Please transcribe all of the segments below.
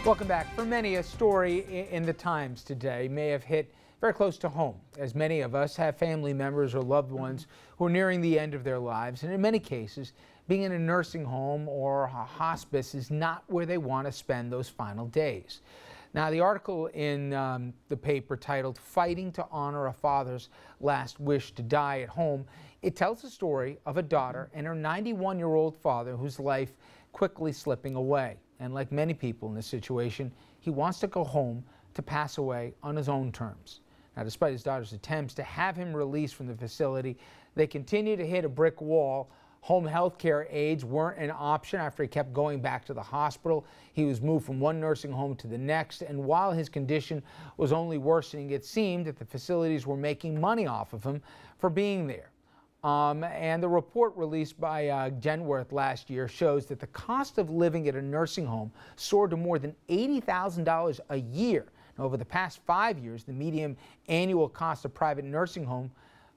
Welcome back. For many, a story in the Times today may have hit very close to home, as many of us have family members or loved ones who are nearing the end of their lives. And in many cases, being in a nursing home or a hospice is not where they want to spend those final days. Now, the article in the paper titled "Fighting to Honor a Father's Last Wish to Die at Home," it tells the story of a daughter and her 91-year-old father whose life quickly slipping away. And like many people in this situation, he wants to go home to pass away on his own terms. Now, despite his daughter's attempts to have him released from the facility, they continue to hit a brick wall. Home health care aides weren't an option after he kept going back to the hospital. He was moved from one nursing home to the next, and while his condition was only worsening, it seemed that the facilities were making money off of him for being there. And the report released by Genworth last year shows that the cost of living at a nursing home soared to more than $80,000 a year. Now, over the past 5 years, the median annual cost of private nursing home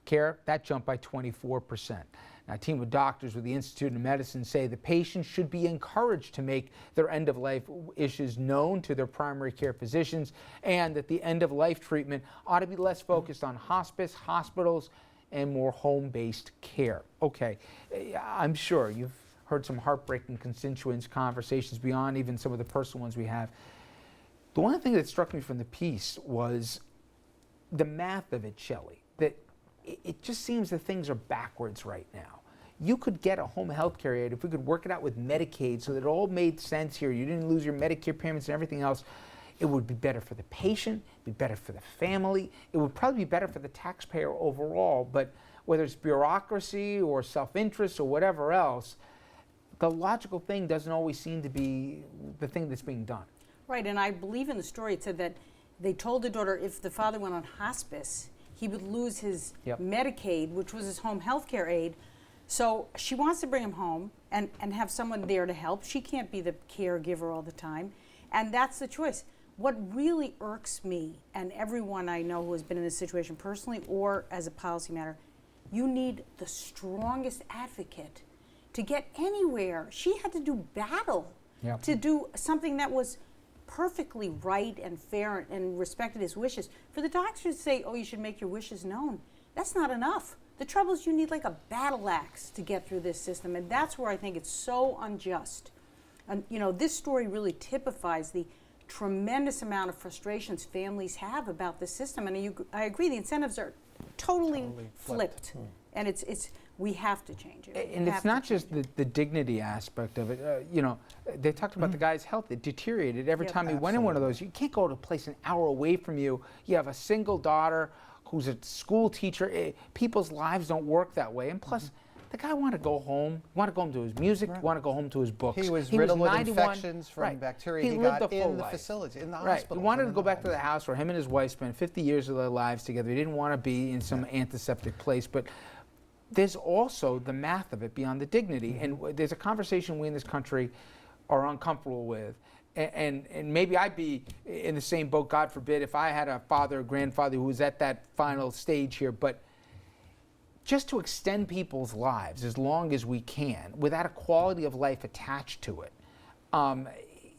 care, that jumped by 24%. Now, a team of doctors with the Institute of Medicine say the patients should be encouraged to make their end-of-life issues known to their primary care physicians, and that the end-of-life treatment ought to be less focused on hospice, hospitals, and more home-based care. Okay, I'm sure you've heard some heartbreaking constituents conversations beyond even some of the personal ones we have. The one thing that struck me from the piece was the math of it, Shelley, that it just seems that things are backwards right now. You could get a home health care aid if we could work it out with Medicaid so that it all made sense here. You didn't lose your Medicare payments and everything else. It would be better for the patient, be better for the family. It would probably be better for the taxpayer overall. But whether it's bureaucracy or self-interest or whatever else, the logical thing doesn't always seem to be the thing that's being done. Right, and I believe in the story it said that they told the daughter if the father went on hospice, he would lose his Medicaid, which was his home health care aid. So she wants to bring him home and have someone there to help. She can't be the caregiver all the time. And that's the choice. What really irks me, and everyone I know who has been in this situation personally or as a policy matter, you need the strongest advocate to get anywhere. She had to do battle to do something that was perfectly right and fair and respected his wishes. For the doctors to say, oh, you should make your wishes known, that's not enough. The trouble is you need like a battle axe to get through this system, and that's where I think it's so unjust. And you know, this story really typifies the tremendous amount of frustrations families have about the system, and I agree the incentives are totally flipped. And it's we have to change it. And it's not just the dignity aspect of it. You know, they talked about the guy's health. It deteriorated every time he went in one of those. You can't go to a place an hour away from you. You have a single daughter who's a school teacher. People's lives don't work that way. And plus, the guy wanted to go home. He wanted to go home to his music. He wanted to go home to his books. He was riddled with infections from bacteria he got in the facility, in the hospital. He wanted to go back to the house where him and his wife spent 50 years of their lives together. He didn't want to be in some antiseptic place. But there's also the math of it beyond the dignity. And there's a conversation we in this country are uncomfortable with. And maybe I'd be in the same boat, God forbid, if I had a father or grandfather who was at that final stage here. But just to extend people's lives as long as we can without a quality of life attached to it,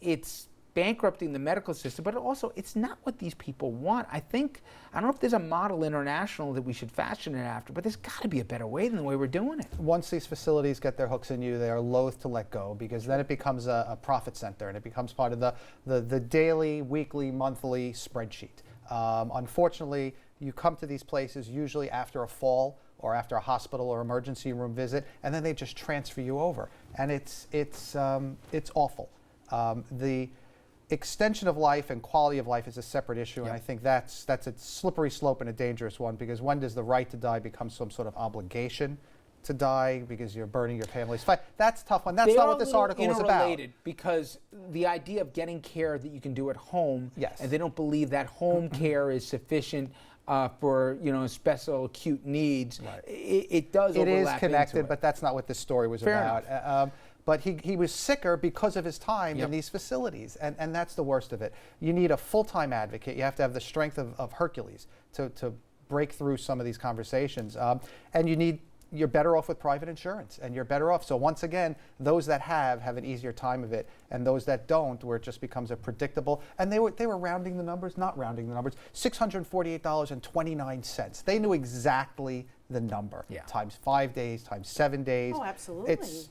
it's bankrupting the medical system, but also it's not what these people want. I don't know if there's a model international that we should fashion it after, but there's got to be a better way than the way we're doing it. Once these facilities get their hooks in you, they are loath to let go, because then it becomes a profit center and it becomes part of the daily, weekly, monthly spreadsheet. Unfortunately, you come to these places usually after a fall or after a hospital or emergency room visit, and then they just transfer you over, and it's awful. The extension of life and quality of life is a separate issue, and I think that's a slippery slope and a dangerous one, because when does the right to die become some sort of obligation to die because you're burning your family's fight? That's a tough one. That's not what this article is about. Because the idea of getting care that you can do at home, and they don't believe that home care is sufficient for special acute needs. It does overlap. It is connected, but that's not what this story was about. But he was sicker because of his time in these facilities, and that's the worst of it. You need a full-time advocate. You have to have the strength of Hercules to break through some of these conversations, and you need you're better off with private insurance, and you're better off. So once again, those that have an easier time of it, and those that don't, where it just becomes a predictable. And they were rounding the numbers, not rounding the numbers. $648.29. They knew exactly the number. Yeah. Times 5 days, times 7 days. Oh, absolutely. It's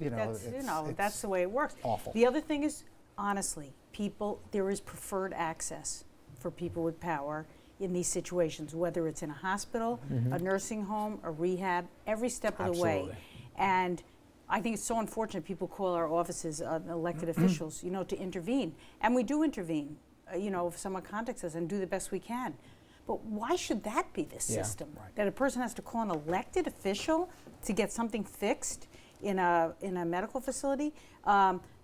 That's the way it works. Awful. The other thing is, honestly, there is preferred access for people with power in these situations, whether it's in a hospital, a nursing home, a rehab, every step of the way. Absolutely. And I think it's so unfortunate people call our offices, elected officials, to intervene. And we do intervene, if someone contacts us, and do the best we can. But why should that be the system? right. That a person has to call an elected official to get something fixed in a medical facility?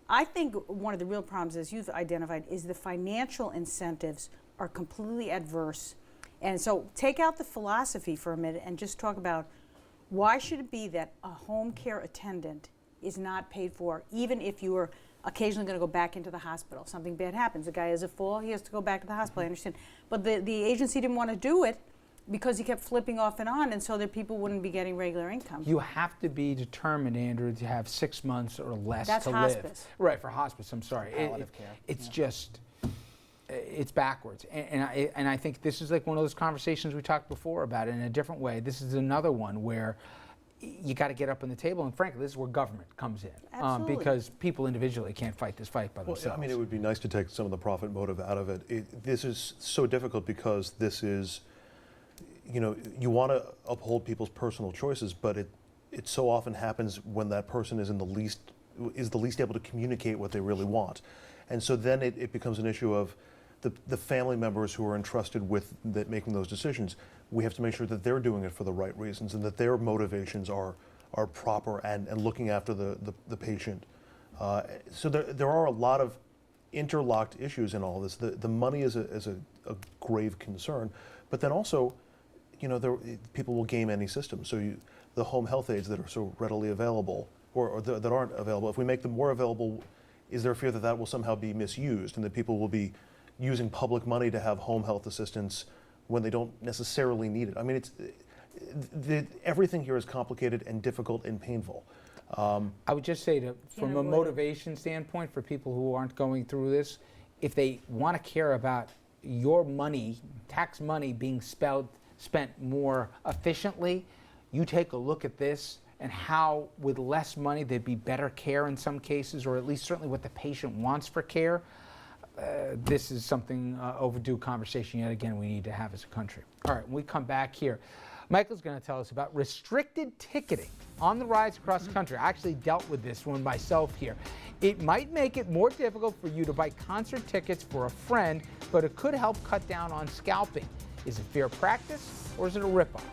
I think one of the real problems, as you've identified, is the financial incentives are completely adverse. And so take out the philosophy for a minute and just talk about why should it be that a home care attendant is not paid for, even if you are occasionally going to go back into the hospital. Something bad happens. The guy has a fall, he has to go back to the hospital, I understand. But the agency didn't want to do it because he kept flipping off and on, and so that people wouldn't be getting regular income. You have to be determined, Andrew, to have 6 months or less That's to hospice. live. Right, for hospice, I'm sorry. Palliative care. It's just, it's backwards. And I think this is like one of those conversations we talked before about in a different way. This is another one where you got to get up on the table, and frankly, this is where government comes in. Absolutely. Because people individually can't fight this fight by Well, themselves. I mean, it would be nice to take some of the profit motive out of it. This is so difficult because this is, you want to uphold people's personal choices, but it so often happens when that person is the least able to communicate what they really want. And so then it becomes an issue of the family members who are entrusted with making those decisions. We have to make sure that they're doing it for the right reasons and that their motivations are proper and looking after the patient. So there are a lot of interlocked issues in all this. The money is a grave concern, but then also, people will game any system. So the home health aides that are so readily available or that aren't available, if we make them more available, is there a fear that will somehow be misused and that people will be using public money to have home health assistance when they don't necessarily need it? I mean, everything here is complicated and difficult and painful. I would just say from a avoid it. motivation standpoint for people who aren't going through this, if they want to care about your money, tax money being spent more efficiently, you take a look at this and how with less money there'd be better care in some cases, or at least certainly what the patient wants for care. This is something overdue conversation yet again we need to have as a country. All right, when we come back here, Michael's going to tell us about restricted ticketing on the rise across the country. I actually dealt with this one myself here. It might make it more difficult for you to buy concert tickets for a friend, but it could help cut down on scalping. Is it fair practice or is it a ripoff?